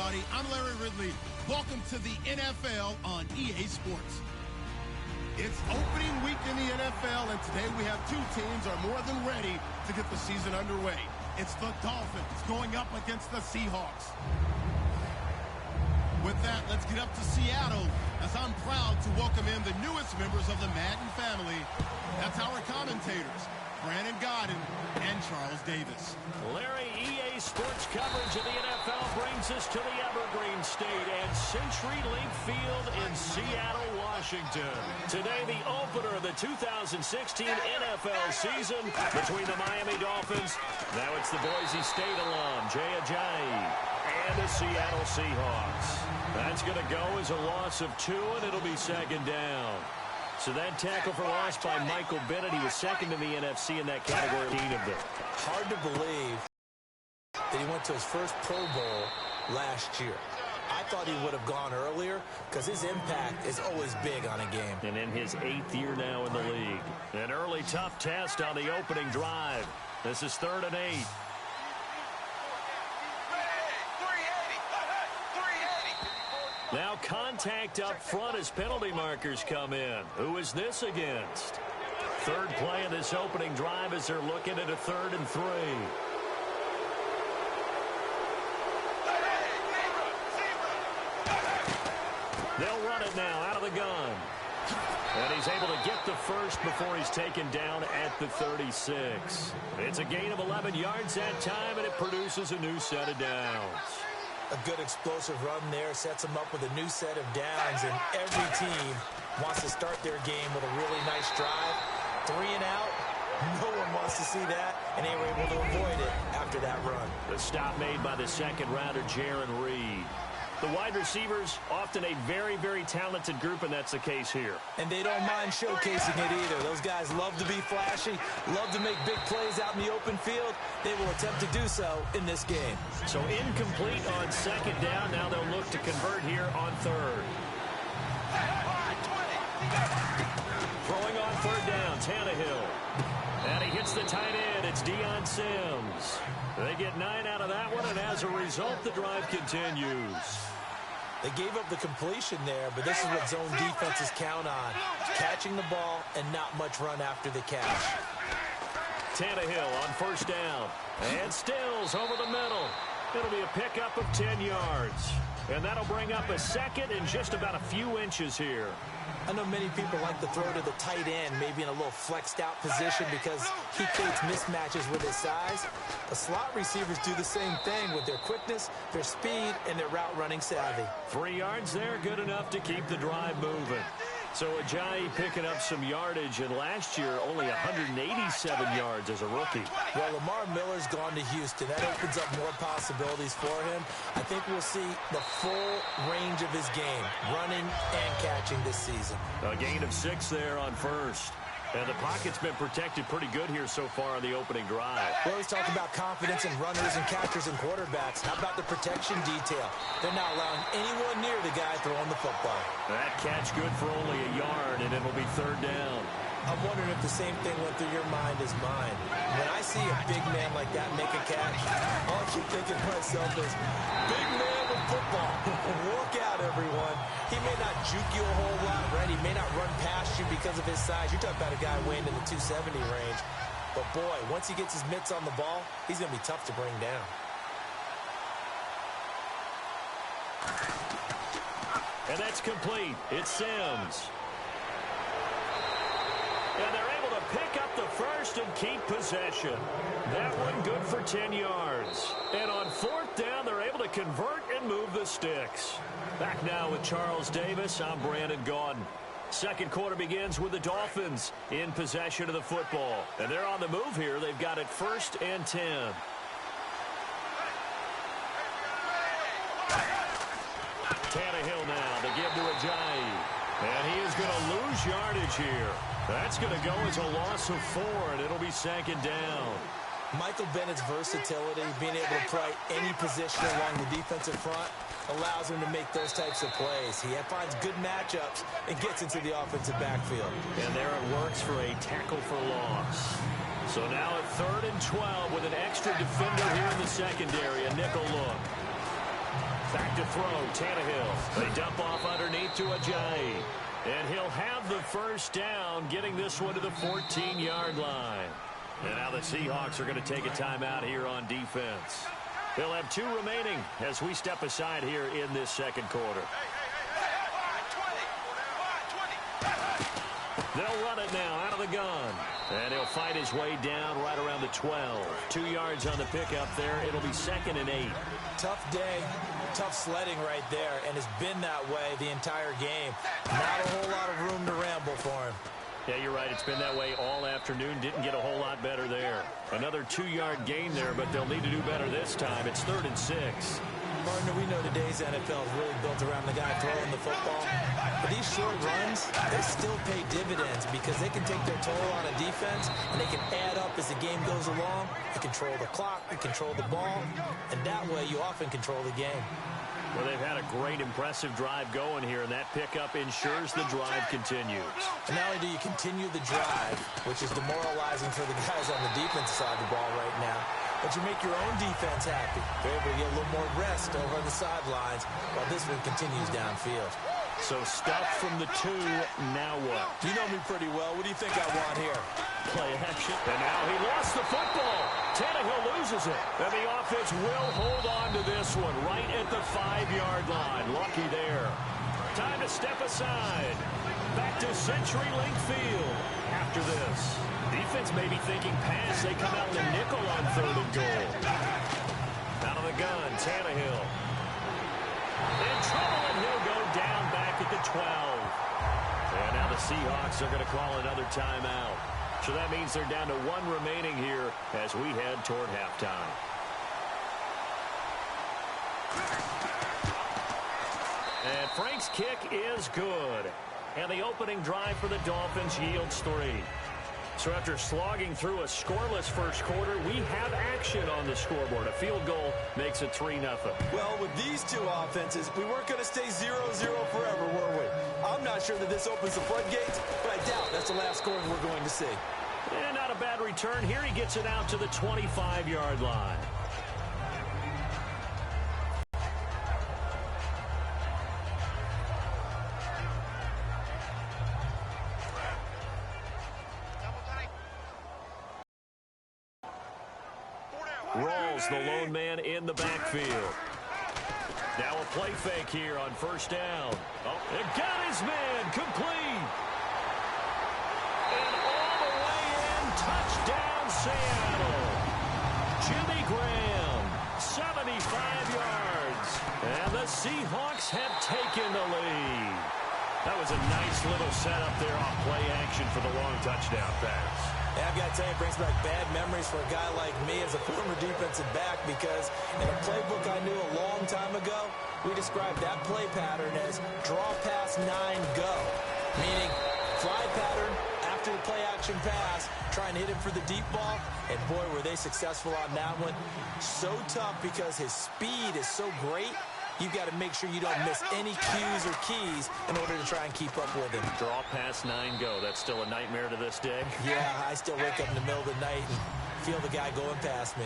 everybody. I'm Larry Ridley. Welcome to the NFL on EA Sports. It's opening week in the NFL, and today we have two teams are more than ready to get the season underway. It's the Dolphins going up against the Seahawks. With that, let's get up to Seattle, as I'm proud to welcome in the newest members of the Madden family. That's our commentators, Brandon Godden and Charles Davis. Larry, EA Sports coverage of the NFL brings us to the Evergreen State and CenturyLink Field in Seattle, Washington. Today, the opener of the 2016 NFL season between the Miami Dolphins, now it's the Boise State alum, Jay Ajayi, and the Seattle Seahawks. That's going to go as a loss of 2, and it'll be second down. So that tackle for loss by Michael Bennett. He was second in the NFC in that category. Hard to believe that he went to his first Pro Bowl last year. I thought he would have gone earlier because his impact is always big on a game. And in his 8th year now in the league. An early tough test on the opening drive. This is 3rd and 8. Now contact up front as penalty markers come in. Who is this against? Third play of this opening drive as they're looking at a 3rd and 3. They'll run it now out of the gun. And he's able to get the first before he's taken down at the 36. It's a gain of 11 yards that time, and it produces a new set of downs. A good explosive run there sets them up with a new set of downs, and every team wants to start their game with a really nice drive. 3 and out. No one wants to see that, and they were able to avoid it after that run. The stop made by the second-rounder, Jaron Reed. The wide receivers, often a very, very talented group, and that's the case here. And they don't mind showcasing it either. Those guys love to be flashy, love to make big plays out in the open field. They will attempt to do so in this game. So incomplete on second down. Now they'll look to convert here on 3rd. Throwing on 3rd down, Tannehill. And he hits the tight end. It's Deion Sims. They get 9 out of that one, and as a result, the drive continues. They gave up the completion there, but this is what zone defenses count on. Catching the ball and not much run after the catch. Tannehill on 1st down. And Stills over the middle. It'll be a pickup of 10 yards. And that'll bring up a 2nd in just about a few inches here. I know many people like to throw to the tight end, maybe in a little flexed out position because he creates mismatches with his size. The slot receivers do the same thing with their quickness, their speed, and their route running savvy. 3 yards there, good enough to keep the drive moving. So Ajayi picking up some yardage, and last year only 187 yards as a rookie. Well, Lamar Miller's gone to Houston. That opens up more possibilities for him. I think we'll see the full range of his game, running and catching this season. A gain of 6 there on 1st. And the pocket's been protected pretty good here so far on the opening drive. We always talk about confidence in runners and catchers and quarterbacks. How about the protection detail? They're not allowing anyone near the guy throwing the football. That catch good for only a yard, and it'll be 3rd down. I'm wondering if the same thing went through your mind as mine. When I see a big man like that make a catch, all I keep thinking to myself is, big man with football. Work out, everyone. He may not juke you a whole lot, right? He may not run past you because of his size. You're talking about a guy weighing in the 270 range. But, boy, once he gets his mitts on the ball, he's going to be tough to bring down. And that's complete. It's Sims. And they're able to pick up the first and keep possession. That one good for 10 yards. And on 4th down, they're able to convert and move the sticks. Back now with Charles Davis, I'm Brandon Gaudin. Second quarter begins with the Dolphins in possession of the football. And they're on the move here. They've got it 1st and 10. Tannehill now to give to Ajayi. And he is going to lose yardage here. That's going to go as a loss of 4, and it'll be 2nd down. Michael Bennett's versatility, being able to play any position along the defensive front, allows him to make those types of plays. He finds good matchups and gets into the offensive backfield. And there it works for a tackle for loss. So now at 3rd and 12 with an extra defender here in the secondary, a nickel look. Back to throw, Tannehill. They dump off underneath to Ajayi. And he'll have the first down, getting this one to the 14-yard line. And now the Seahawks are going to take a timeout here on defense. They'll have 2 remaining as we step aside here in this second quarter. They'll run it now out of the gun. And he'll fight his way down right around the 12. 2 yards on the pickup there. It'll be 2nd and 8. Tough day, tough sledding right there, and it's been that way the entire game. Not a whole lot of room to ramble for him. Yeah, you're right. It's been that way all afternoon. Didn't get a whole lot better there. Another 2-yard gain there, but they'll need to do better this time. It's 3rd and 6. Partner, we know today's NFL is really built around the guy throwing the football. But these short runs, they still pay dividends because they can take their toll on a defense, and they can add up as the game goes along. They control the clock, they control the ball, and that way you often control the game. Well, they've had a great, impressive drive going here, and that pickup ensures the drive continues. And not only do you continue the drive, which is demoralizing for the guys on the defensive side of the ball right now, but you make your own defense happy. They're able to get a little more rest over on the sidelines while this one continues downfield. So stuff from the 2, now what? You know me pretty well. What do you think I want here? Play action. And now he lost the football. Tannehill loses it. And the offense will hold on to this one right at the 5-yard line. Lucky there. Time to step aside. Back to CenturyLink Field after this. Defense may be thinking pass. They come out in the nickel on 3rd and goal. Out of the gun, Tannehill. In trouble, and he'll go down back at the 12. And now the Seahawks are going to call another timeout. So that means they're down to 1 remaining here as we head toward halftime. And Frank's kick is good. And the opening drive for the Dolphins yields 3. So after slogging through a scoreless first quarter, we have action on the scoreboard. A field goal makes it 3-0. Well, with these 2 offenses, we weren't going to stay 0-0 forever, were we? I'm not sure that this opens the floodgates, but I doubt that's the last scoring we're going to see. And not a bad return here. He gets it out to the 25-yard line. Rolls the lone man in the backfield. Now a play fake here on 1st down. Oh, it got his man complete. And all the way in, touchdown Seattle. Jimmy Graham, 75 yards. And the Seahawks have taken the lead. That was a nice little setup there off play action for the long touchdown pass. Yeah, I've got to tell you, it brings back bad memories for a guy like me as a former defensive back because in a playbook I knew a long time ago, we described that play pattern as draw pass 9 go, meaning fly pattern after the play action pass, trying to hit him for the deep ball, and boy, were they successful on that one. So tough because his speed is so great. You've got to make sure you don't miss any cues or keys in order to try and keep up with him. Draw pass 9 go. That's still a nightmare to this day. Yeah, I still wake up in the middle of the night and feel the guy going past me.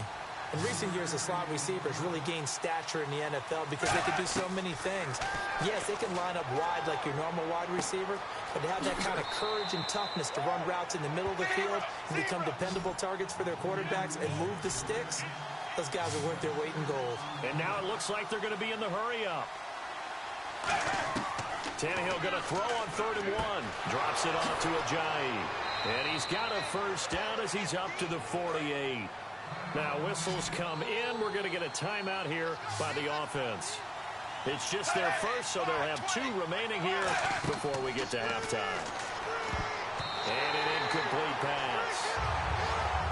In recent years, the slot receivers really gained stature in the NFL because they could do so many things. Yes, they can line up wide like your normal wide receiver, but to have that kind of courage and toughness to run routes in the middle of the field and become dependable targets for their quarterbacks and move the sticks, those guys are worth their weight in gold. And now it looks like they're going to be in the hurry-up. Tannehill going to throw on 3rd and 1. Drops it off to Ajayi. And he's got a first down as he's up to the 48. Now whistles come in. We're going to get a timeout here by the offense. It's just their first, so they'll have 2 remaining here before we get to halftime. And an incomplete pass.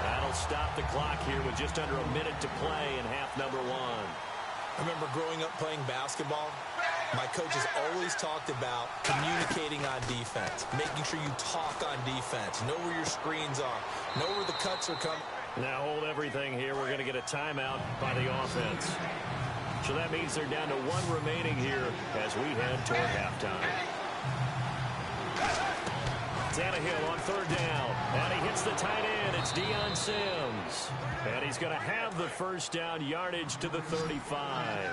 That'll stop the clock here with just under a minute to play in half number 1. I remember growing up playing basketball. My coaches always talked about communicating on defense, making sure you talk on defense, know where your screens are, know where the cuts are coming. Now hold everything here. We're going to get a timeout by the offense. So that means they're down to 1 remaining here as we head toward halftime. Tannehill on 3rd down, and he hits the tight end. It's Deion Sims, and he's going to have the first down, yardage to the 35.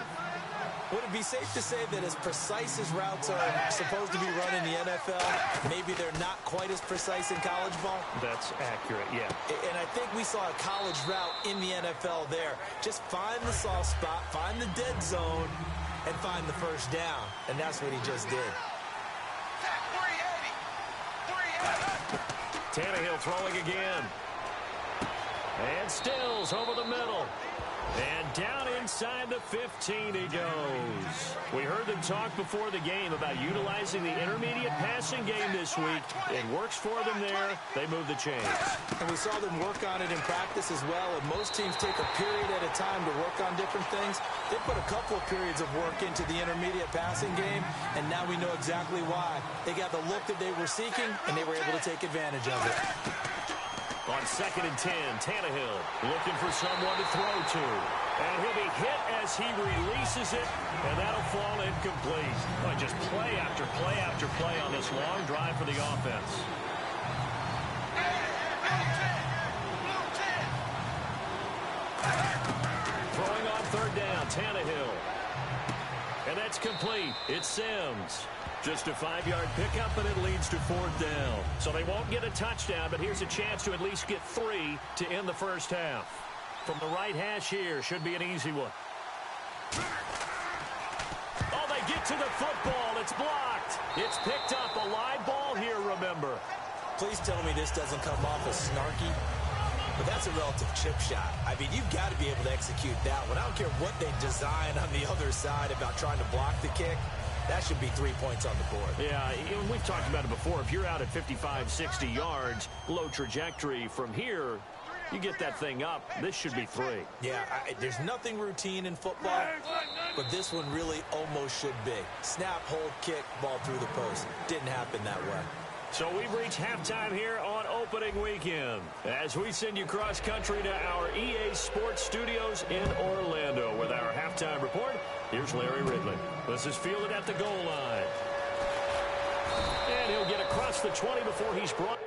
Would it be safe to say that as precise as routes are supposed to be run in the NFL, maybe they're not quite as precise in college ball? That's accurate, yeah. And I think we saw a college route in the NFL there. Just find the soft spot, find the dead zone, and find the first down. And that's what he just did. Tannehill throwing again. And Stills over the middle. And down inside the 15 he goes. We heard them talk before the game about utilizing the intermediate passing game this week. It works for them there. They move the chains. And we saw them work on it in practice as well. And most teams take a period at a time to work on different things. They put a couple of periods of work into the intermediate passing game, and now we know exactly why. They got the look that they were seeking, and they were able to take advantage of it. On 2nd and 10, Tannehill looking for someone to throw to. And he'll be hit as he releases it, and that'll fall incomplete. Well, just play after play after play on this long drive for the offense. Throwing on 3rd down, Tannehill. And that's complete. It's Sims. Just a 5-yard pickup, and it leads to 4th down. So they won't get a touchdown, but here's a chance to at least get 3 to end the first half. From the right hash here, should be an easy one. Oh, they get to the football. It's blocked. It's picked up. A live ball here, remember. Please tell me this doesn't come off as snarky. But that's a relative chip shot. I mean, you've got to be able to execute that one. I don't care what they design on the other side about trying to block the kick. That should be 3 points on the board. Yeah, we've talked about it before. If you're out at 55, 60 yards, low trajectory from here, you get that thing up. This should be 3. Yeah, there's nothing routine in football, but this one really almost should be. Snap, hold, kick, ball through the post. Didn't happen that way. So we've reached halftime here on opening weekend as we send you cross-country to our EA Sports Studios in Orlando with our halftime report. Here's Larry Ridley. This is fielded at the goal line. And he'll get across the 20 before he's brought.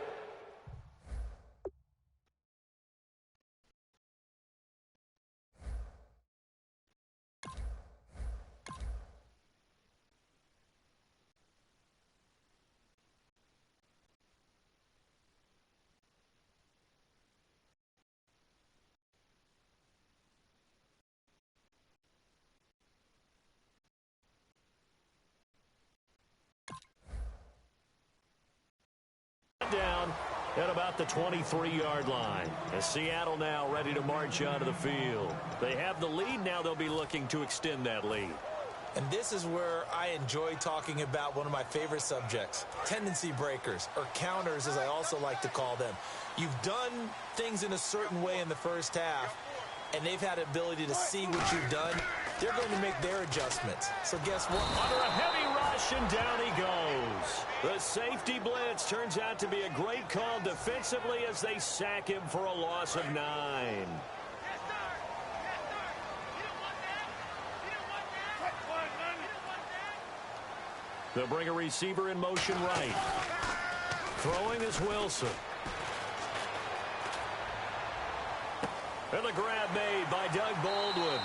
Down at about the 23-yard line. As Seattle now ready to march onto the field. They have the lead. Now they'll be looking to extend that lead. And this is where I enjoy talking about one of my favorite subjects, tendency breakers, or counters as I also like to call them. You've done things in a certain way in the first half, and they've had ability to see what you've done. They're going to make their adjustments. So guess what? Under a heavy rush, and down he goes. The safety blitz turns out to be a great call defensively as they sack him for a loss of 9. They'll bring a receiver in motion right. Throwing is Wilson. And the grab made by Doug Baldwin.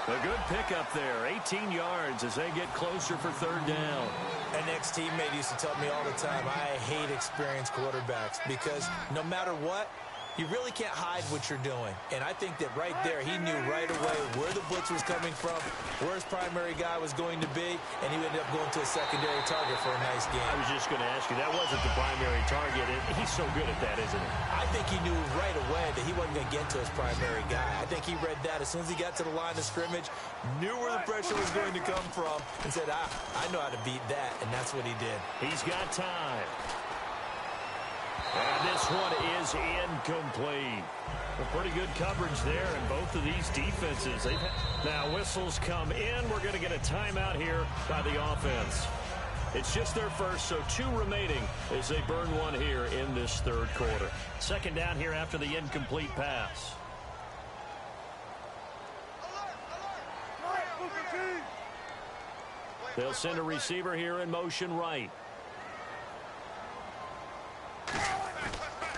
A good pickup there, 18 yards as they get closer for 3rd down. An ex-teammate used to tell me all the time, I hate experienced quarterbacks because no matter what, you really can't hide what you're doing. And I think that right there, he knew right away where the blitz was coming from, where his primary guy was going to be, and he ended up going to a secondary target for a nice game. I was just going to ask you, that wasn't the primary target. He's so good at that, isn't he? I think he knew right away that he wasn't going to get to his primary guy. I think he read that as soon as he got to the line of scrimmage, knew where the pressure was going to come from, and said, I know how to beat that, and that's what he did. He's got time. And this one is incomplete. Well, pretty good coverage there in both of these defenses. Now whistles come in. We're going to get a timeout here by the offense. It's just their first, so 2 remaining as they burn one here in this 3rd quarter. 2nd down here after the incomplete pass. They'll send a receiver here in motion right.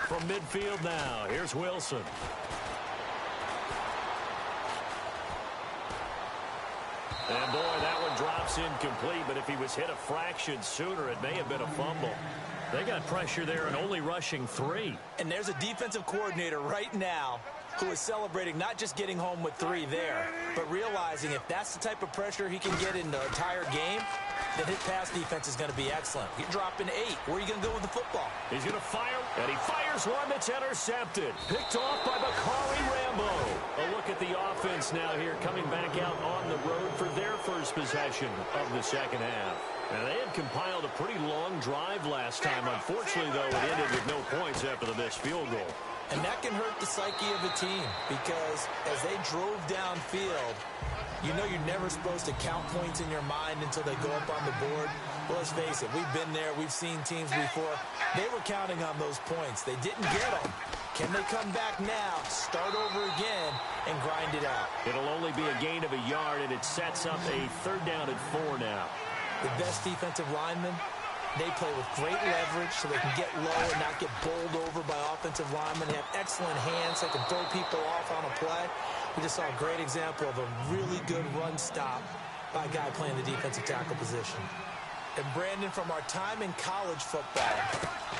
From midfield now, here's Wilson. And boy, that one pass incomplete, but if he was hit a fraction sooner, it may have been a fumble. They got pressure there and only rushing 3. And there's a defensive coordinator right now who is celebrating not just getting home with 3 there, but realizing if that's the type of pressure he can get in the entire game, then his pass defense is going to be excellent. You're dropping 8. Where are you going to go with the football? He's going to fire, and he fires one that's intercepted. Picked off by Bakari Rambo. A look at the offense now here, coming back out on the road for their first possession of the second half. Now, they had compiled a pretty long drive last time. Unfortunately, though, it ended with no points after the missed field goal. And that can hurt the psyche of a team because as they drove downfield, you know you're never supposed to count points in your mind until they go up on the board. Well, let's face it, we've been there. We've seen teams before. They were counting on those points. They didn't get them. Can they come back now, start over again, and grind it out? It'll only be a gain of a yard, and it sets up a 3rd down and 4 now. The best defensive linemen, they play with great leverage so they can get low and not get bowled over by offensive linemen. They have excellent hands. They can throw people off on a play. We just saw a great example of a really good run stop by a guy playing the defensive tackle position. And Brandon, from our time in college football,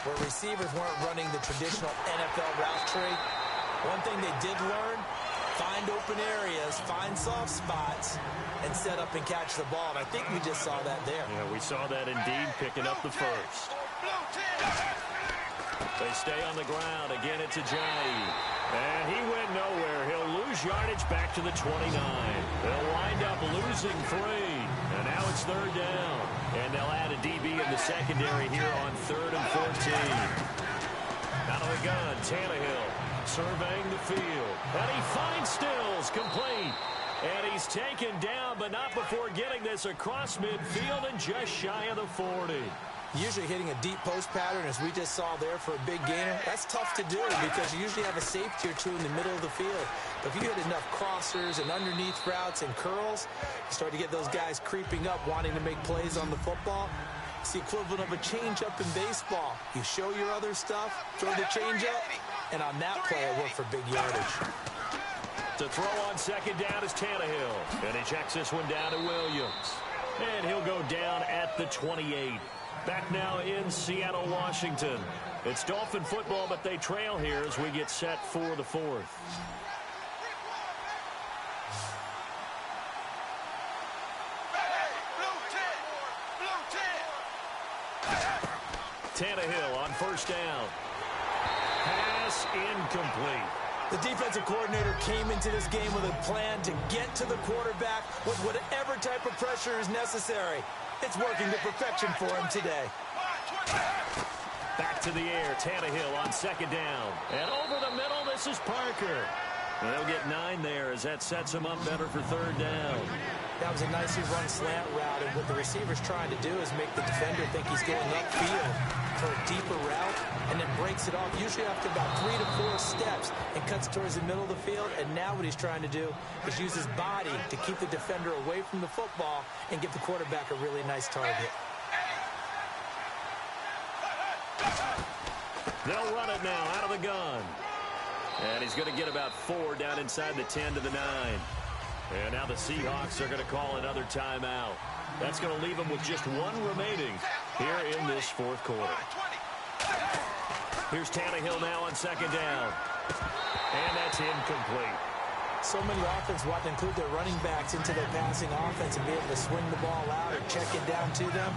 where receivers weren't running the traditional NFL route tree, one thing they did learn, find open areas, find soft spots, and set up and catch the ball. And I think we just saw that there. Yeah, we saw that indeed, picking up the first. They stay on the ground. Again, it's Ajayi. And he went nowhere. He'll lose yardage back to the 29. They'll wind up losing 3. And now it's 3rd down. And they'll add a DB in the secondary here on 3rd and 14. Out of the gun, Tannehill surveying the field. And he finds Stills, complete. And he's taken down, but not before getting this across midfield and just shy of the 40. Usually hitting a deep post pattern, as we just saw there for a big gainer, that's tough to do because you usually have a safety or 2 in the middle of the field. But if you hit enough crossers and underneath routes and curls, you start to get those guys creeping up, wanting to make plays on the football. It's the equivalent of a changeup in baseball. You show your other stuff, throw the changeup, and on that play, it worked for big yardage. To throw on 2nd down is Tannehill. And he checks this one down to Williams. And he'll go down at the 28. Back now in Seattle, Washington. It's Dolphin football, but they trail here as we get set for the 4th. Tannehill on 1st down. Pass incomplete. The defensive coordinator came into this game with a plan to get to the quarterback with whatever type of pressure is necessary. It's working to perfection for him today. Back to the air, Tannehill on 2nd down. And over the middle, this is Parker. And they'll get 9 there as that sets him up better for 3rd down. That was a nicely run slant route, and what the receiver's trying to do is make the defender think he's going upfield for a deeper route, and then breaks it off, usually after about 3 to 4 steps, and cuts towards the middle of the field. And now what he's trying to do is use his body to keep the defender away from the football and give the quarterback a really nice target. They'll run it now out of the gun. And he's going to get about 4 down inside the 10 to the 9. And now the Seahawks are going to call another timeout. That's going to leave them with just 1 remaining here in this 4th quarter. Here's Tannehill now on 2nd down. And that's incomplete. So many offenses want to include their running backs into their passing offense and be able to swing the ball out or check it down to them.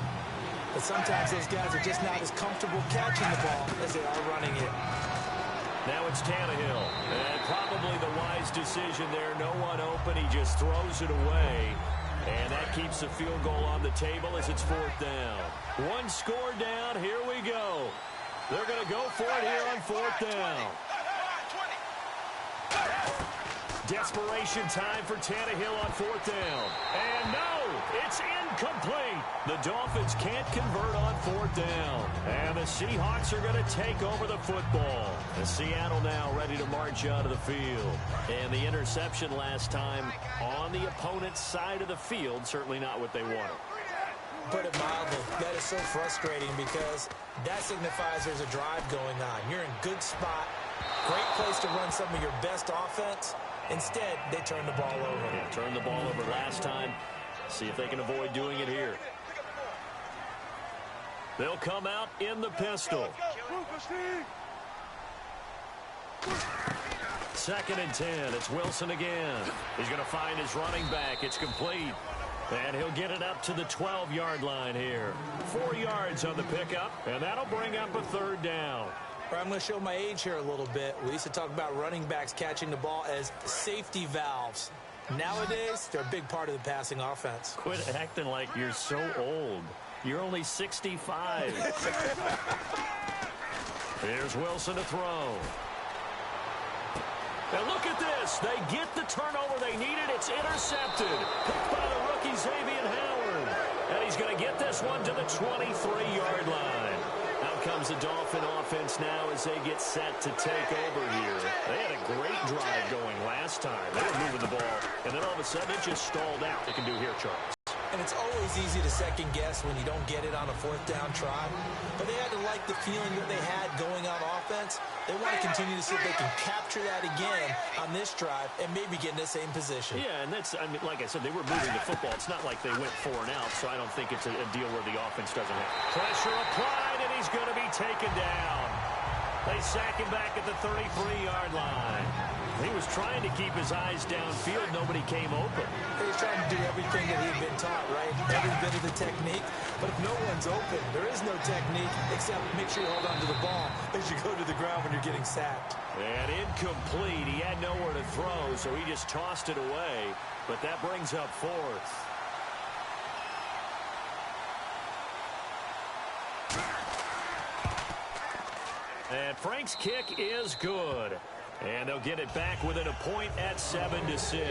But sometimes those guys are just not as comfortable catching the ball as they are running it. Now it's Tannehill. And probably the wise decision there. No one open. He just throws it away. And that keeps the field goal on the table as it's 4th down. 1 score down. Here we go. They're going to go for it here on 4th down. Desperation time for Tannehill on 4th down. And no, it's incomplete. The Dolphins can't convert on 4th down. And the Seahawks are going to take over the football. And Seattle now ready to march out of the field. And the interception last time on the opponent's side of the field, certainly not what they wanted. Put it mildly, that is so frustrating because that signifies there's a drive going on. You're in good spot, great place to run some of your best offense. Instead, they turn the ball over. Yeah, turned the ball over last time. See if they can avoid doing it here. They'll come out in the pistol. 2nd and 10. It's Wilson again. He's going to find his running back. It's complete. And he'll get it up to the 12-yard line here. 4 yards on the pickup, and that'll bring up a 3rd down. I'm going to show my age here a little bit. We used to talk about running backs catching the ball as safety valves. Nowadays, they're a big part of the passing offense. Quit acting like you're so old. You're only 65. Here's Wilson to throw. And look at this. They get the turnover they needed. It's intercepted. Picked by the rookie Xavier Howard. And he's going to get this one to the 23-yard line. Out comes the Dolphin offense now as they get set to take over here. They had a great drive going last time. They were moving the ball. And then all of a sudden, it just stalled out. They can do here, Charles. And it's always easy to second-guess when you don't get it on a 4th down try. But they had to like the feeling that they had going on offense. They want to continue to see if they can capture that again on this drive and maybe get in the same position. Yeah, and that's, I mean, like I said, they were moving the football. It's not like they went 4 and out, so I don't think it's a deal where the offense doesn't have pressure applied, and he's going to be taken down. They sack him back at the 33-yard line. He was trying to keep his eyes downfield. Nobody came open. He was trying to do everything that he had been taught, right? Every bit of the technique. But if no one's open, there is no technique except make sure you hold on to the ball as you go to the ground when you're getting sacked. And incomplete. He had nowhere to throw, so he just tossed it away. But that brings up 4th. And Frank's kick is good. And they'll get it back within a point at 7-6.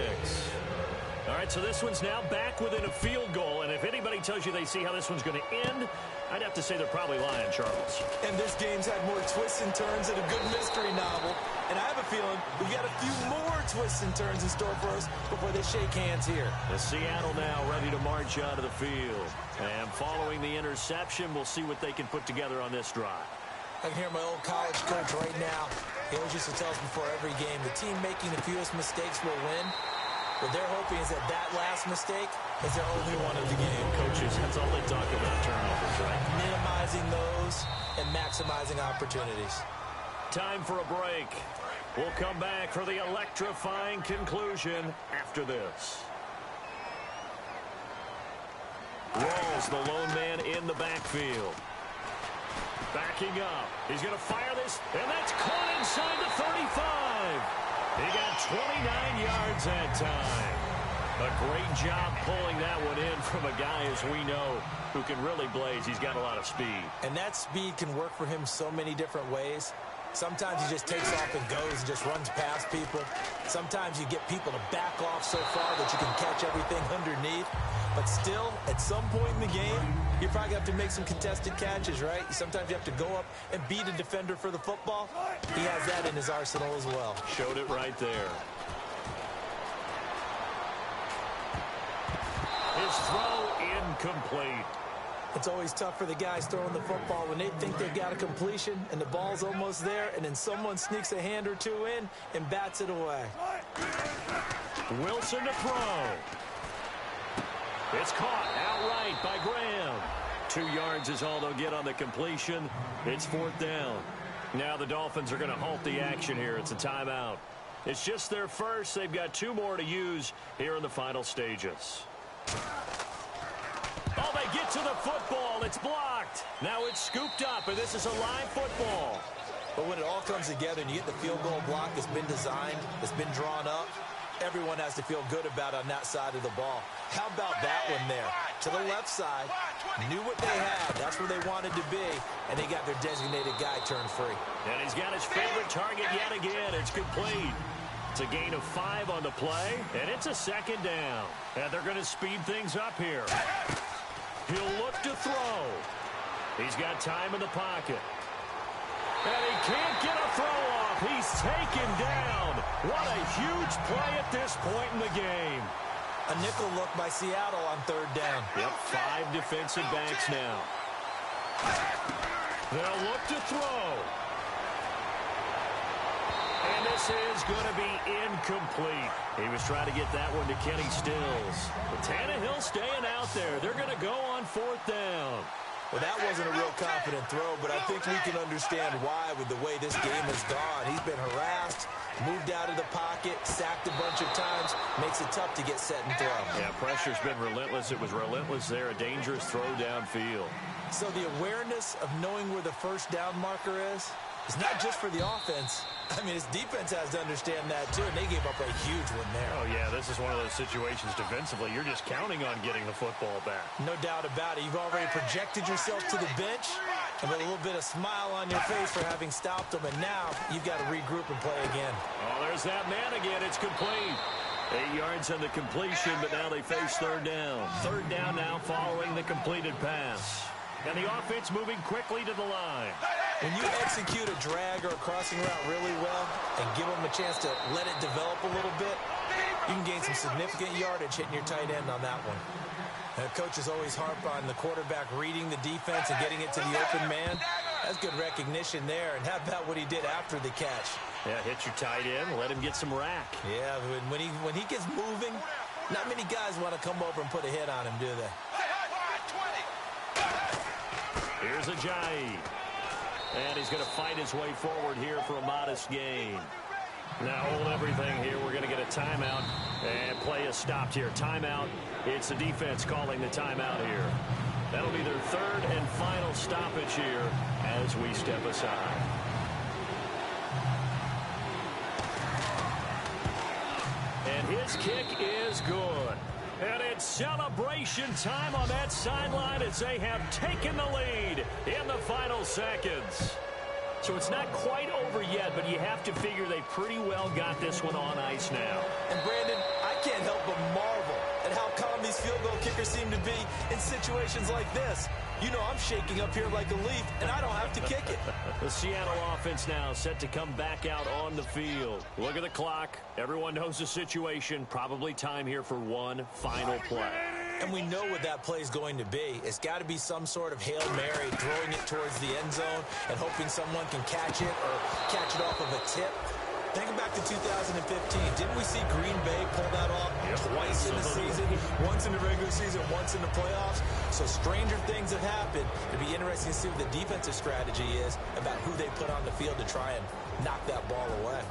All right, so this one's now back within a field goal. And if anybody tells you they see how this one's going to end, I'd have to say they're probably lying, Charles. And this game's had more twists and turns than a good mystery novel. And I have a feeling we got a few more twists and turns in store for us before they shake hands here. The Seattle now ready to march out of the field. And following the interception, we'll see what they can put together on this drive. I can hear my old college coach right now. He always used to tell us before every game, the team making the fewest mistakes will win. What they're hoping is that that last mistake is their only one of the game. Coaches, that's all they talk about, turnovers, right? Minimizing those and maximizing opportunities. Time for a break. We'll come back for the electrifying conclusion after this. Rawls, the lone man in the backfield. Backing up. He's going to fire this, and that's caught inside the 35. He got 29 yards that time. A great job pulling that one in from a guy, as we know, who can really blaze. He's got a lot of speed. And that speed can work for him so many different ways. Sometimes he just takes off and goes and just runs past people. Sometimes you get people to back off so far that you can catch everything underneath. But still, at some point in the game, you probably have to make some contested catches, right? Sometimes you have to go up and beat a defender for the football. He has that in his arsenal as well. Showed it right there. His throw incomplete. It's always tough for the guys throwing the football when they think they've got a completion and the ball's almost there, and then someone sneaks a hand or two in and bats it away. Wilson to throw. It's caught outright by Graham. 2 yards is all they'll get on the completion. It's 4th down. Now the Dolphins are going to halt the action here. It's a timeout. It's just their first. They've got 2 more to use here in the final stages. Oh, they get to the football. It's blocked. Now it's scooped up, and this is a live football. But when it all comes together and you get the field goal block that's been designed, that's been drawn up, everyone has to feel good about on that side of the ball. How about that one there? To the left side, knew what they had. That's where they wanted to be, and they got their designated guy turned free. And he's got his favorite target yet again. It's complete. It's a gain of 5 on the play, and it's a 2nd down. And they're going to speed things up here. He'll look to throw. He's got time in the pocket. And he can't get a throw off. He's taken down. What a huge play at this point in the game. A nickel look by Seattle on 3rd down. Yep, 5 defensive backs now. They'll look to throw. And this pass is going to be incomplete. He was trying to get that one to Kenny Stills. But Tannehill staying out there. They're going to go on 4th down. Well, that wasn't a real confident throw, but I think we can understand why with the way this game has gone. He's been harassed, moved out of the pocket, sacked a bunch of times. Makes it tough to get set and throw. Yeah, pressure's been relentless. It was relentless there. A dangerous throw downfield. So the awareness of knowing where the first down marker is not just for the offense. I mean, his defense has to understand that, too, and they gave up a huge one there. Oh, yeah, this is one of those situations defensively. You're just counting on getting the football back. No doubt about it. You've already projected yourself to the bench and with a little bit of smile on your face for having stopped them, and now you've got to regroup and play again. Oh, there's that man again. It's complete. 8 yards on the completion, but now they face 3rd down. 3rd down now following the completed pass. And the offense moving quickly to the line. When you execute a drag or a crossing route really well and give them a chance to let it develop a little bit, you can gain some significant yardage hitting your tight end on that one. And coaches always harp on the quarterback reading the defense and getting it to the open man. That's good recognition there. And how about what he did after the catch? Yeah, hit your tight end, let him get some rack. Yeah, when he gets moving, not many guys want to come over and put a hit on him, do they? Here's Ajayi. And he's going to fight his way forward here for a modest gain. Now hold everything here. We're going to get a timeout. And play is stopped here. Timeout. It's the defense calling the timeout here. That'll be their 3rd and final stoppage here as we step aside. And his kick is good. And it's celebration time on that sideline as they have taken the lead in the final seconds. So it's not quite over yet, but you have to figure they pretty well got this one on ice now. And Brandon, I can't help but marvel at how calm these field goal kickers seem to be in situations like this. You know I'm shaking up here like a leaf, and I don't have to kick it. The Seattle offense now set to come back out on the field. Look at the clock. Everyone knows the situation. Probably time here for one final play. And we know what that play is going to be. It's got to be some sort of Hail Mary, throwing it towards the end zone and hoping someone can catch it or catch it off of a tip. Thinking back to 2015, didn't we see Green Bay pull that off twice in the season? Once in the regular season, once in the playoffs. So stranger things have happened. It'd be interesting to see what the defensive strategy is about who they put on the field to try and knock that ball away.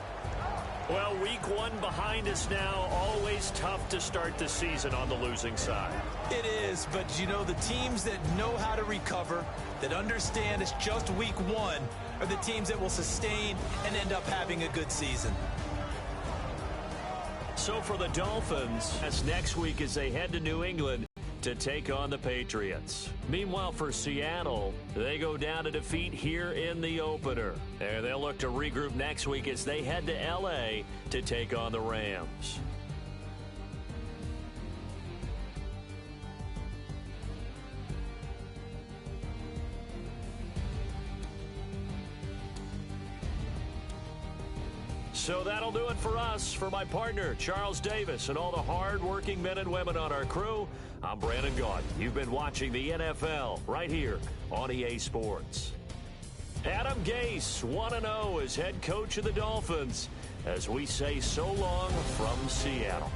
Well, week one behind us now. Always tough to start the season on the losing side. It is, but you know, the teams that know how to recover, that understand it's just week one, are the teams that will sustain and end up having a good season. So for the Dolphins, that's next week as they head to New England to take on the Patriots. Meanwhile, for Seattle, they go down to defeat here in the opener. And they'll look to regroup next week as they head to L.A. to take on the Rams. So that'll do it for us. For my partner, Charles Davis, and all the hard-working men and women on our crew, I'm Brandon Gaudin. You've been watching the NFL right here on EA Sports. Adam Gase, 1-0 as head coach of the Dolphins, as we say so long from Seattle.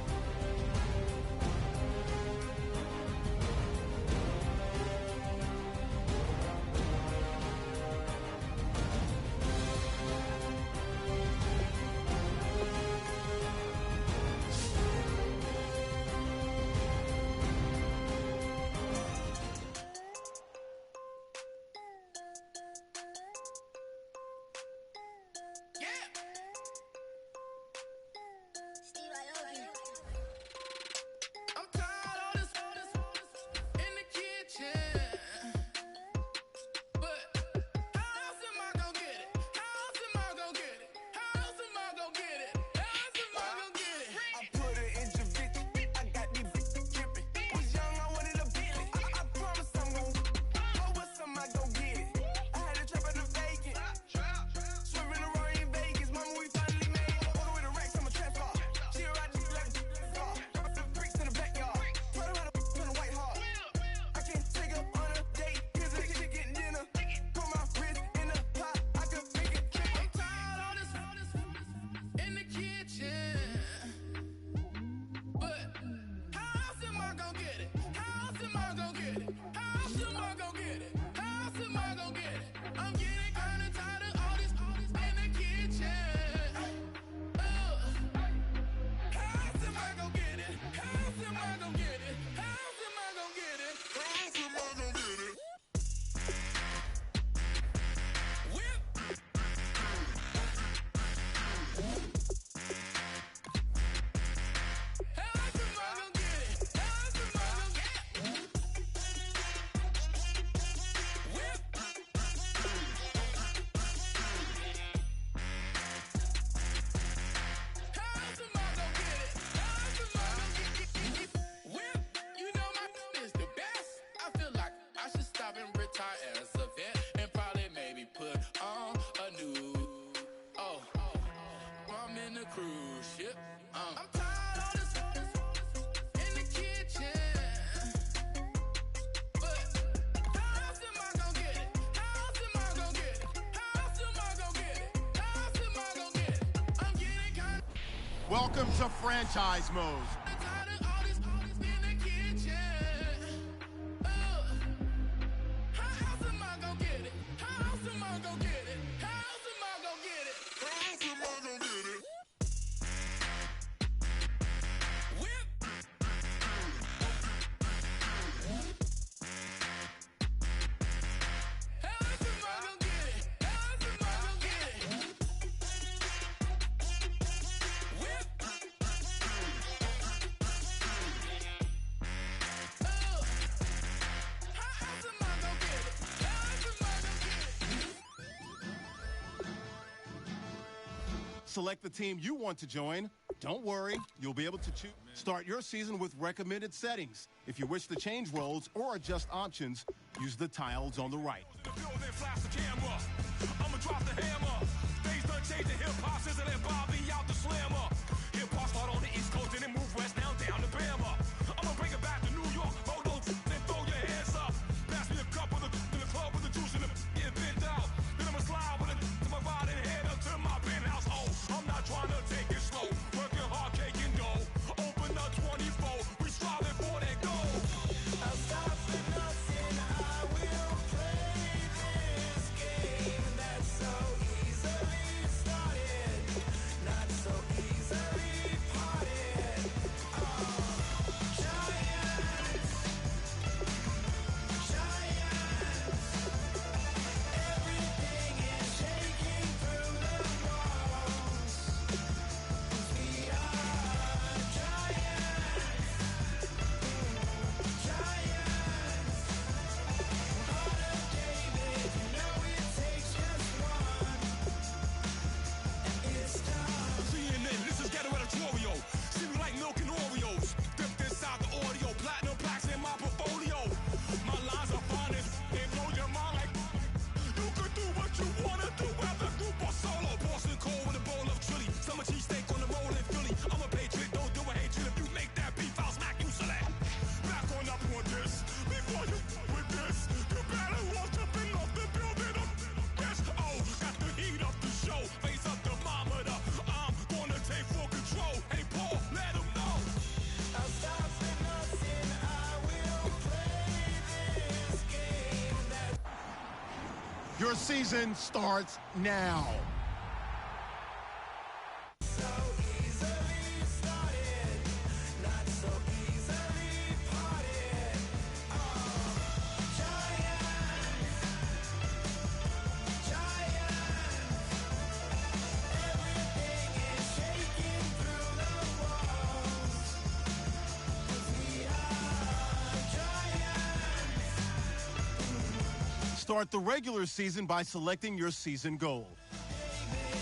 Welcome to franchise mode. Select the team you want to join. Don't worry, you'll be able to choose. Start your season with recommended settings. If you wish to change roles or adjust options, use the tiles on the right. I'ma drop the hammer. Things done changed in hip-hop, sizzle and Bobby out the slammer. Hip-hop start on the East Coast and then move west now down to Bama. I'ma bring it back to New York, hold on, then throw your hands up. Pass me a cup of the club with the juice and the get bent out. Then I'ma slide with it to my ride and head up to my penthouse. Oh, I'm not trying to take it slow, working hard, cake and dough. Open up 24, we striving for that goal. I'll stop for nothing, I will play this game that's so easily started, not so easily parted. Giants, everything is shaking through the walls. We are giants, heart of David, you know it takes just one, and it's done. CNN, this is ghetto editorial. See me like milk and Oreos. Dipped inside the audio, platinum plaques in my portfolio. My lines are finest, they blow your mind like you could do what you wanna do, whether group or solo. Boston cold with a bowl of chili, summer cheesesteak on the roll in Philly. I'm a patriot, don't do a hatred. If you make that beef, I'll smack you select. Back on up on this, before you with this, you better walk jumping off the building up. Yes, oh, got the heat up the show, face up the thermometer. I'm gonna take full control. Hey Paul, let him know. I'll stop for nothing, I will play this game that Your season starts now. so easily started, not so easily parted. Everything is shaking through the walls. 'Cause we are giants. Start the regular season by selecting your season goal.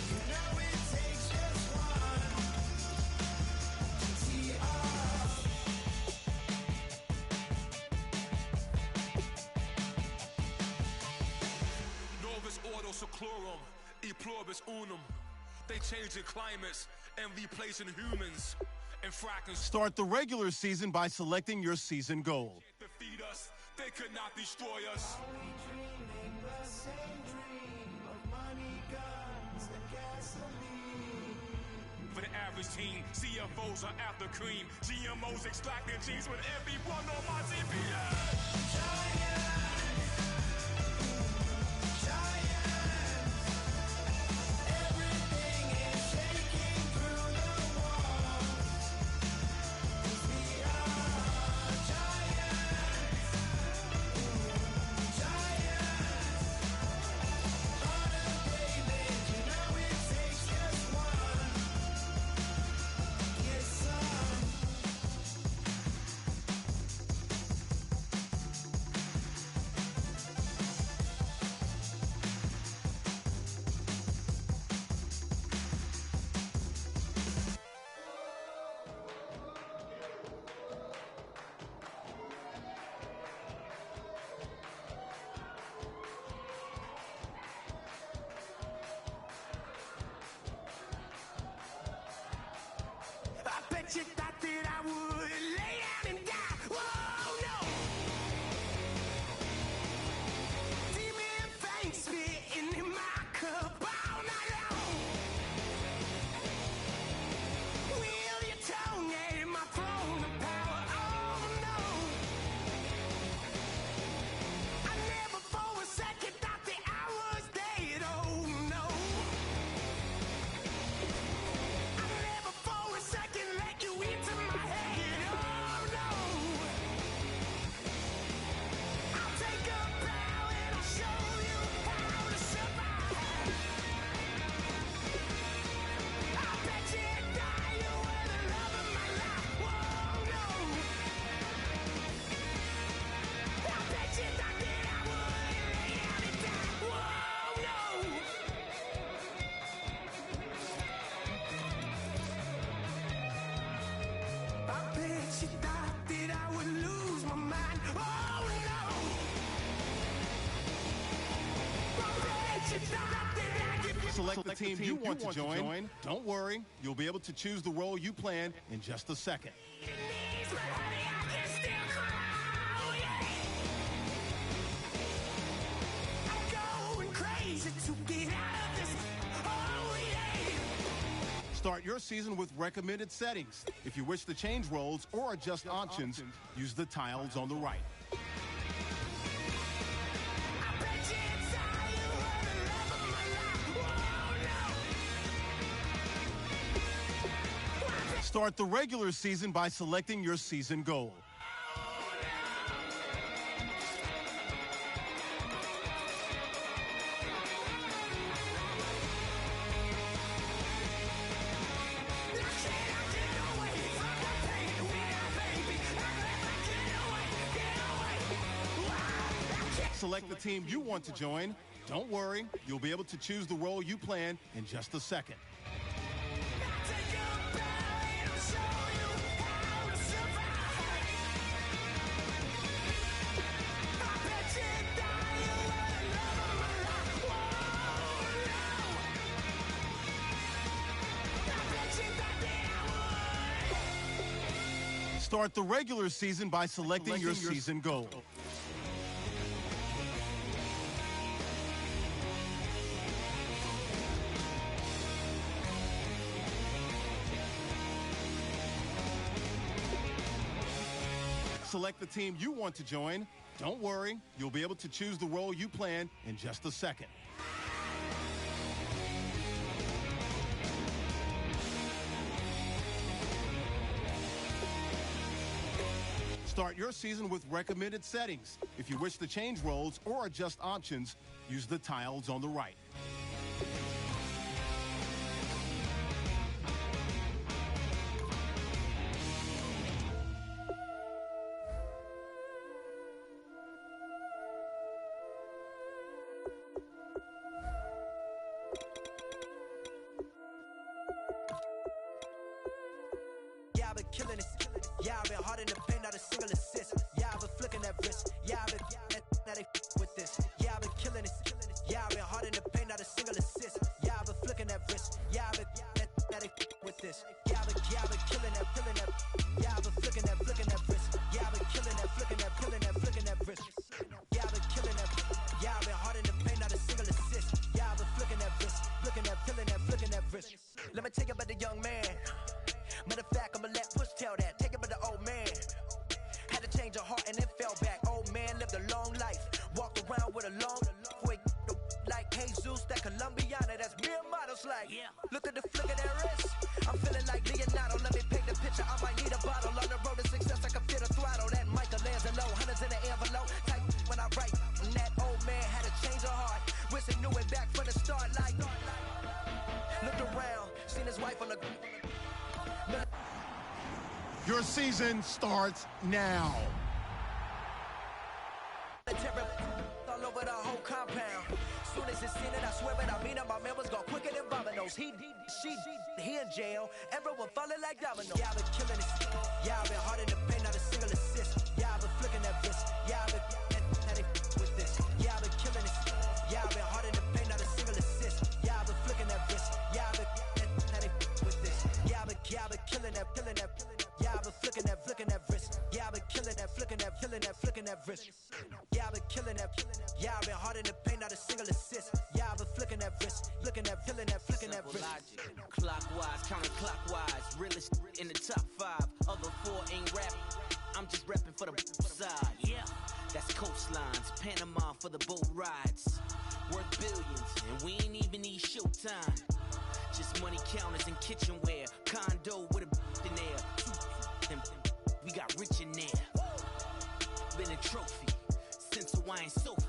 You know it takes just one. TR. Novus ordo seclorum, e pluribus unum. They changing climates and replacing humans and fracking Start the regular season by selecting your season goal. defeat us. They could not destroy us. Dreaming the same dream of money, guns, and gasoline. For the average team, CFOs are after cream. GMOs extracting genes with everyone on my TPS. Everything is shaking through the walls. 'Cause we are giants. Heart of David, you know it takes just one. Get some. Select the team you want to join. Don't worry, you'll be able to choose the role you plan in just a second. Start your season with recommended settings. If you wish to change roles or adjust options, use the tiles on the right. Start the regular season by selecting your season goal. Select the team you want to join. Don't worry, you'll be able to choose the role you plan in just a second. Start the regular season by selecting your season goal. Select the team you want to join. Don't worry, you'll be able to choose the role you plan in just a second. Start your season with recommended settings. If you wish to change roles or adjust options, use the tiles on the right. Yeah, I've been killing it. Yeah, I've been hard in the paint, not a single assist. Yeah, I've been flicking that wrist. Yeah, I've been now they with this. Yeah, I've been killing it. Yeah, I've been hard in the paint, not a single assist. Yeah, I've been flicking that wrist. Yeah, I've been now they with this. Yeah, I've been killing that. Yeah, I've been flicking that wrist. Yeah, I've been killing that, flicking that wrist. Yeah, I've been killing that. Yeah, I've been hard in the paint, not a single assist. Yeah, I've been flicking that wrist, flicking that wrist. Let me tell you about the young man. Matter of fact, I'ma let Push tell that. Take it by the old man. Had to change her heart and then fell back. Old man lived a long life. Walked around with a long boy like Jesus, that Colombiana. That's mere models like. Look at the flick of their wrist. I'm feeling like Leonardo. Let me paint the picture. I might need a bottle. On the road to success, I can fit a throttle. That Michelangelo, hundreds in the envelope. Type when I write. And that old man had to change her heart. Wish he knew it back from the start. Like looked around, seen his wife on the. Your season starts now. All over the whole compound. Soon as it's seen it, I swear it, I mean it. My man was gone quicker than dominoes. He in jail. Everyone falling like dominoes. Yeah, I've been killing it. Yeah, I've been hard in the paint, not a single assist. Yeah, I've been flicking that wrist. Yeah, I've been now they with this. Yeah, I've been killing it. Yeah, I've been hard in the paint, not a single assist. Yeah, I've been flicking that wrist. Yeah, I've been now they with this. Yeah, I've been killing that. Yeah, I've been flicking that wrist. Yeah, I've been killing that, flicking that wrist. Yeah, I've been killing that. Yeah, I've been hard in the paint, not a single assist. Yeah, I've been flicking that wrist, flicking that wrist. Clockwise, counterclockwise, realest in the top 5. Other 4 ain't rap. I'm just repping for the side. Yeah, that's coastlines, Panama for the boat rides. Worth billions, and we ain't even need showtime. Just money counters and kitchenware. Condo with a in there. We got rich in there. Been a trophy since Hawaiian Sophie.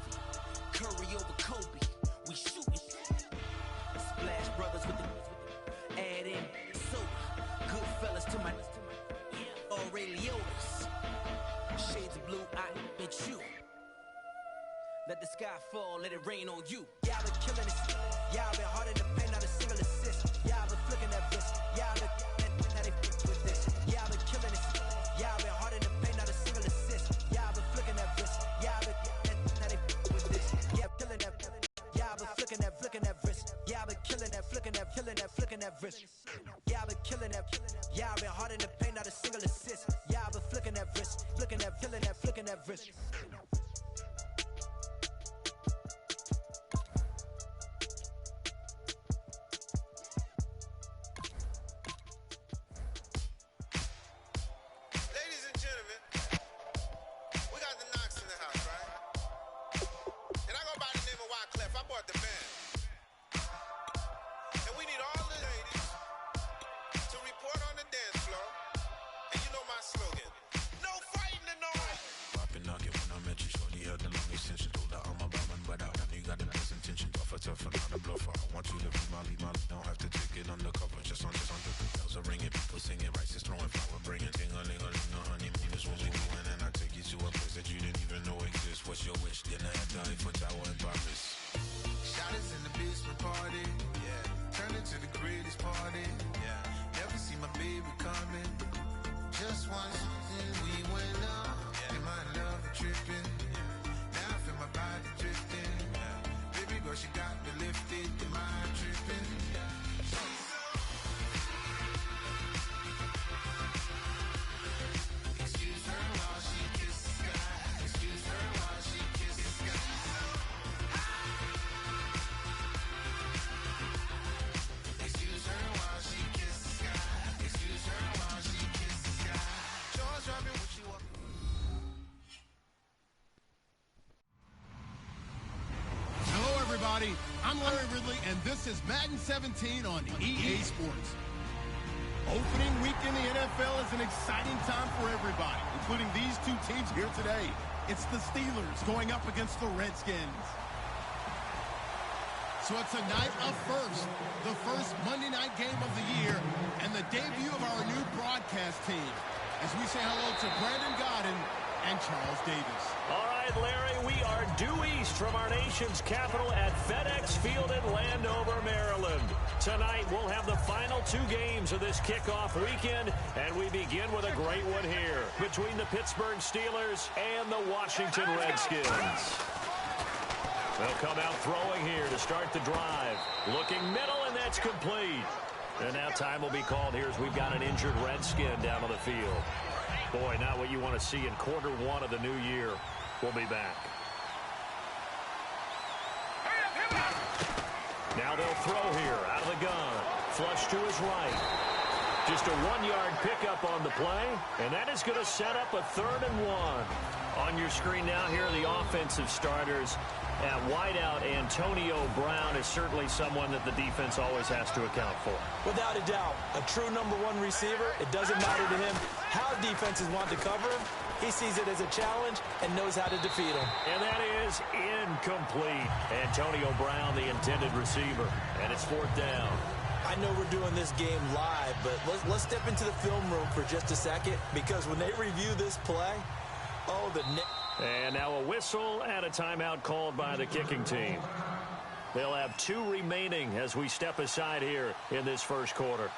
Curry over Kobe. We shooting. Splash Brothers with the add in soda. Good fellas to my Aureliotis. Shades of blue, I bet you. Let the sky fall, let it rain on you. Yeah, I've been killing it. Yeah, I've been hard in the paint, not a single assist. Yeah, I've been flicking that wrist. Yeah, I've been now they with this. Yeah, I've been killing it. Yeah, I've been hard in the paint, not a single assist. Yeah, I've been flicking that wrist. Yeah, I've been now they with this. Yeah, killing that. Yeah, I've been flicking that wrist. Yeah, I've been killing that wrist. Yeah, I've been killing that. Yeah, I've been hard in the paint, not a single assist. Yeah, I've been flicking that wrist, flicking that, killing that, flicking that wrist. Ladies and gentlemen, we got the Knox in the house, right? And I go by the name of Wyclef. I bought the band. And we need all the ladies to report on the dance floor. And you know my slogan. No fighting in no right. Popping knock it when I met you, shorty had the long extension. Told her I'm a bum, but I know you got the best intention. Tougher, not a bluffer. I want you to be my lead, don't have to take it undercover. Just on the bells are ringing, people singing, rice is throwing, flower bringing. Ting-a-ling-a-ling, the honeymoon is what we doing. And I take you to a place that you didn't even know exists. What's your wish? Dinner at the Eiffel Tower in Paris. Shot us in the basement party. Yeah. Turn it to the greatest party. Yeah. Never see my baby coming. Just once we went up. Yeah. And my love tripping. Yeah. Now I feel my body drifting. Yeah. Baby girl, she got me lifted. The mind tripping. Yeah. Excuse her while she kisses the sky. Excuse her while she kisses the sky. Excuse her while she kisses the sky. Excuse her while she kisses the sky. George driving what she want. Hello, everybody. I'm Larry Ridley, and this is Madden 17 on EA Sports. Opening week in the NFL is an exciting time for everybody, including these two teams here today. It's the Steelers going up against the Redskins. So it's a night of first, the first Monday night game of the year, and the debut of our new broadcast team. As we say hello to Brandon Godden and Charles Davis. All right, Larry, we are due east from our nation's capital at FedEx Field in Landover, Maryland. Tonight, we'll have the final two games of this kickoff weekend, and we begin with a great one here between the Pittsburgh Steelers and the Washington Redskins. They'll come out throwing here to start the drive. Looking middle, and that's complete. And now time will be called here as we've got an injured Redskin down on the field. Boy, not what you want to see in quarter one of the new year. We'll be back. Now they'll throw here out of the gun. Flush to his right. Just a 1-yard pickup on the play, and that is going to set up a 3rd and 1. On your screen now, here are the offensive starters. At wideout, Antonio Brown is certainly someone that the defense always has to account for. Without a doubt, a true number one receiver. It doesn't matter to him how defenses want to cover him. He sees it as a challenge and knows how to defeat him. And that is incomplete. Antonio Brown, the intended receiver, and it's 4th down. I know we're doing this game live, but let's step into the film room for just a second, because when they review this play, oh, and now a whistle and a timeout called by the kicking team. They'll have 2 remaining as we step aside here in this first quarter.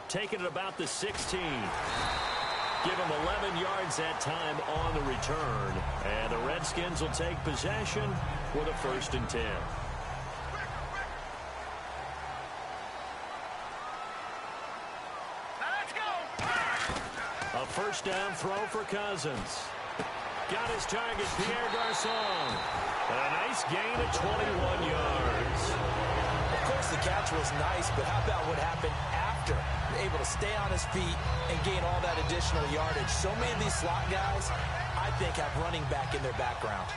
Taking it about the 16. Give them 11 yards that time on the return. And the Redskins will take possession with a 1st and 10. A 1st down throw for Cousins. Got his target, Pierre Garçon. And a nice gain of 21 yards. Of course, the catch was nice, but how about what happened after? Able to stay on his feet and gain all that additional yardage. So many of these slot guys, I think, have running back in their background.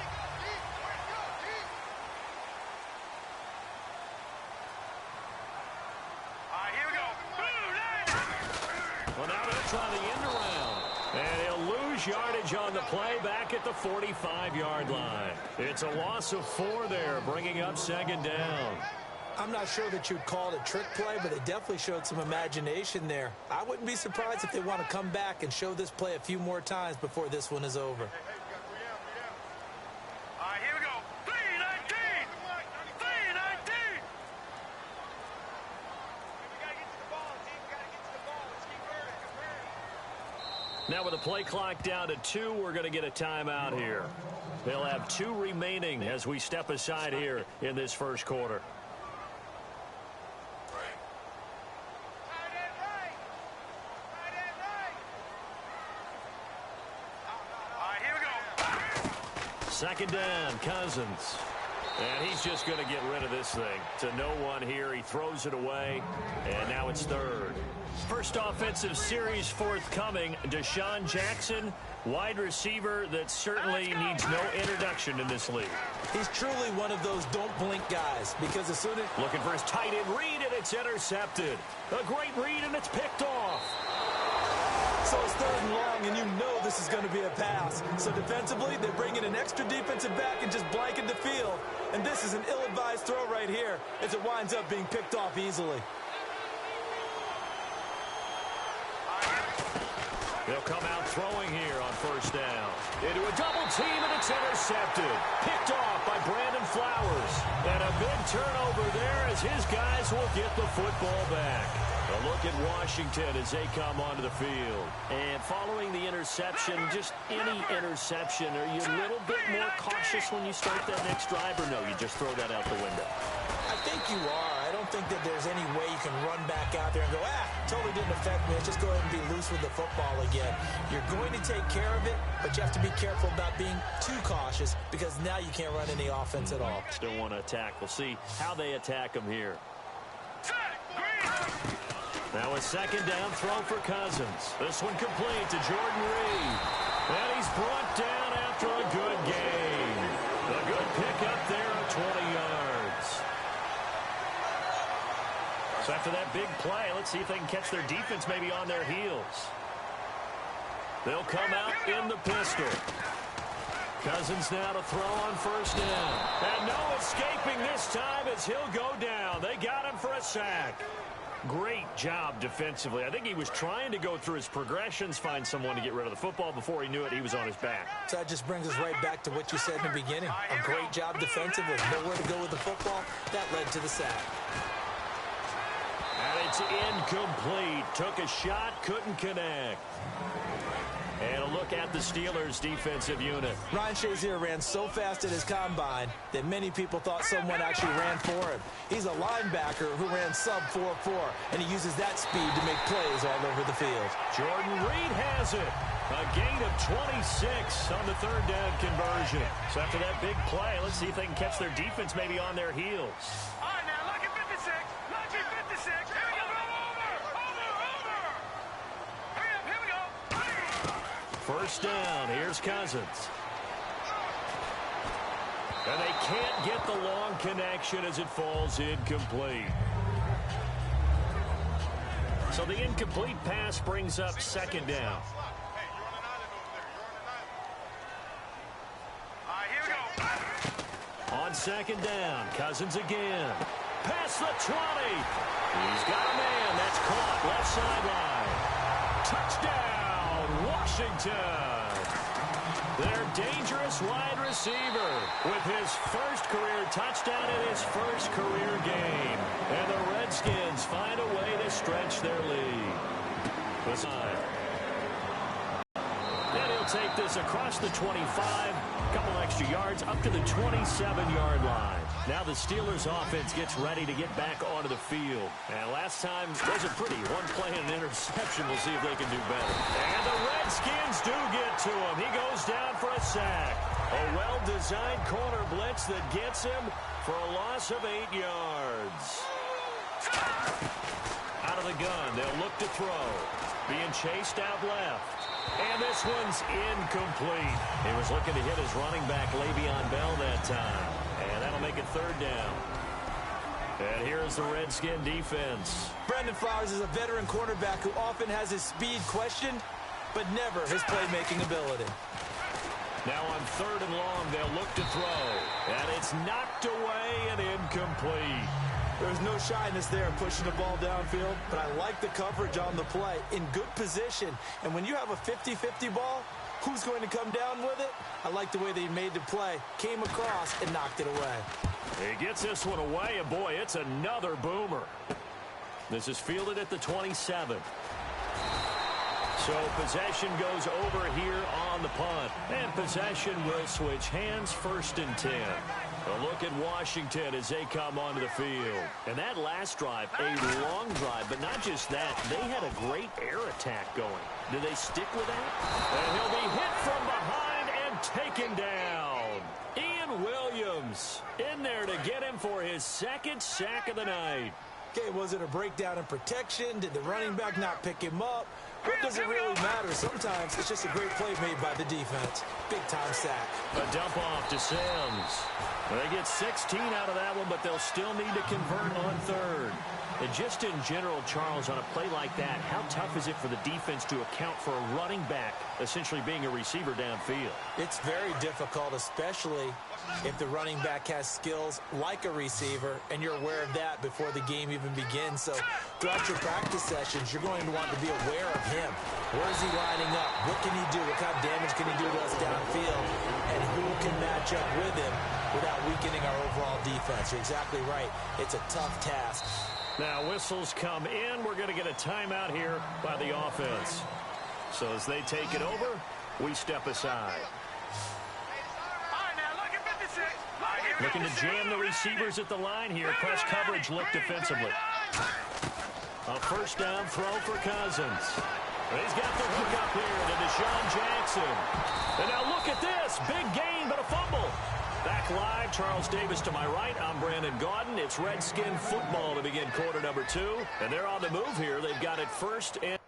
Well, now they'll try the end around. And he'll lose yardage on the play back at the 45-yard line. It's a loss of 4 there, bringing up 2nd down. I'm not sure that you'd call it a trick play, but it definitely showed some imagination there. I wouldn't be surprised if they want to come back and show this play a few more times before this one is over. All right, here we go. 3-19! 3-19! We got to get to the ball, team. We got to get to the ball. Let's keep burning. Now with the play clock down to 2, we're going to get a timeout here. They'll have 2 remaining as we step aside here in this first quarter. Second down, Cousins. And he's just going to get rid of this thing. To no one here. He throws it away. And now it's third. First offensive series forthcoming. Deshaun Jackson, wide receiver that certainly needs no introduction in this league. He's truly one of those don't blink guys, because as soon as... Looking for his tight end read, and it's intercepted. A great read, and it's picked off. So it's third and long, and you know this is going to be a pass. So defensively, they bring in an extra defensive back and just blanket the field. And this is an ill-advised throw right here as it winds up being picked off easily. They'll come out throwing here on first down. Into a double team, and it's intercepted. Picked off by Brandon Flowers. And a big turnover there as his guys will get the football back. A look at Washington as they come onto the field. And following the interception, just any interception, are you a little bit more cautious when you start that next drive, or no, you just throw that out the window? I think you are. I don't think that there's any way you can run back out there and go, totally didn't affect me. Let's just go ahead and be loose with the football again. You're going to take care of it, but you have to be careful about being too cautious, because now you can't run any offense at all. Still want to attack. We'll see how they attack him here. Now a second down throw for Cousins. This one complete to Jordan Reed. And he's brought down after a good gain. A good pickup there of 20 yards. So after that big play, let's see if they can catch their defense maybe on their heels. They'll come out in the pistol. Cousins now to throw on first down. And no escaping this time as he'll go down. They got him for a sack. Great job defensively. I think he was trying to go through his progressions, find someone to get rid of the football. Before he knew it, he was on his back. So that just brings us right back to what you said in the beginning. A great job defensively. Nowhere to go with the football. That led to the sack. And it's incomplete. Took a shot, couldn't connect. And a look at the Steelers' defensive unit. Ryan Shazier ran so fast at his combine that many people thought someone actually ran for him. He's a linebacker who ran sub 4.4, and he uses that speed to make plays all over the field. Jordan Reed has it. A gain of 26 on the third down conversion. So after that big play, let's see if they can catch their defense maybe on their heels. All right, now, look at 56. Look at 56. Here we go. Here we go. First down, here's Cousins. And they can't get the long connection as it falls incomplete. So the incomplete pass brings up second down. On second down, Cousins again. Past the 20. He's got a man. That's caught left sideline. Touchdown, Washington. Their dangerous wide receiver with his first career touchdown in his first career game. And the Redskins find a way to stretch their lead. And he'll take this across the 25, a couple extra yards, up to the 27-yard line. Now the Steelers offense gets ready to get back onto the field. And last time was a pretty one play and an interception. We'll see if they can do better. And the Redskins do get to him. He goes down for a sack. A well-designed corner blitz that gets him for a loss of 8 yards. Out of the gun, they'll look to throw. Being chased out left. And this one's incomplete. He was looking to hit his running back, Le'Veon Bell, that time. And that'll make it third down. And here's the Redskin defense. Brandon Flowers is a veteran cornerback who often has his speed questioned, but never his playmaking ability. Now on third and long, they'll look to throw. And it's knocked away and incomplete. There's no shyness there pushing the ball downfield, but I like the coverage on the play. In good position. And when you have a 50-50 ball, who's going to come down with it? I like the way they made the play, came across, and knocked it away. He gets this one away, and boy, it's another boomer. This is fielded at the 27. So possession goes over here on the punt. And possession will switch hands, 1st and 10. A look at Washington as they come onto the field. And that last drive, a long drive, but not just that. They had a great air attack going. Do they stick with that? And he'll be hit from behind and taken down. Ian Williams in there to get him for his 2nd sack of the night. Okay, was it a breakdown in protection? Did the running back not pick him up? What does it really matter? Sometimes it's just a great play made by the defense. Big-time sack. A dump off to Sims. They get 16 out of that one, but they'll still need to convert on 3rd. And just in general, Charles, on a play like that, how tough is it for the defense to account for a running back essentially being a receiver downfield? It's very difficult, especially if the running back has skills like a receiver, and you're aware of that before the game even begins. So throughout your practice sessions, you're going to want to be aware of him. Where is he lining up? What can he do? What kind of damage can he do to us downfield? And who can match up with him without weakening our overall defense? You're exactly right. It's a tough task. Now whistles come in. We're going to get a timeout here by the offense. So as they take it over, we step aside. Looking to jam the receivers at the line here. Press coverage look defensively. A 1st down throw for Cousins. He's got the hook up here to Deshaun Jackson. And now look at this. Big gain, but a fumble. Back live, Charles Davis to my right. I'm Brandon Gaudin. It's Redskin football to begin quarter number 2. And they're on the move here. They've got it 1st and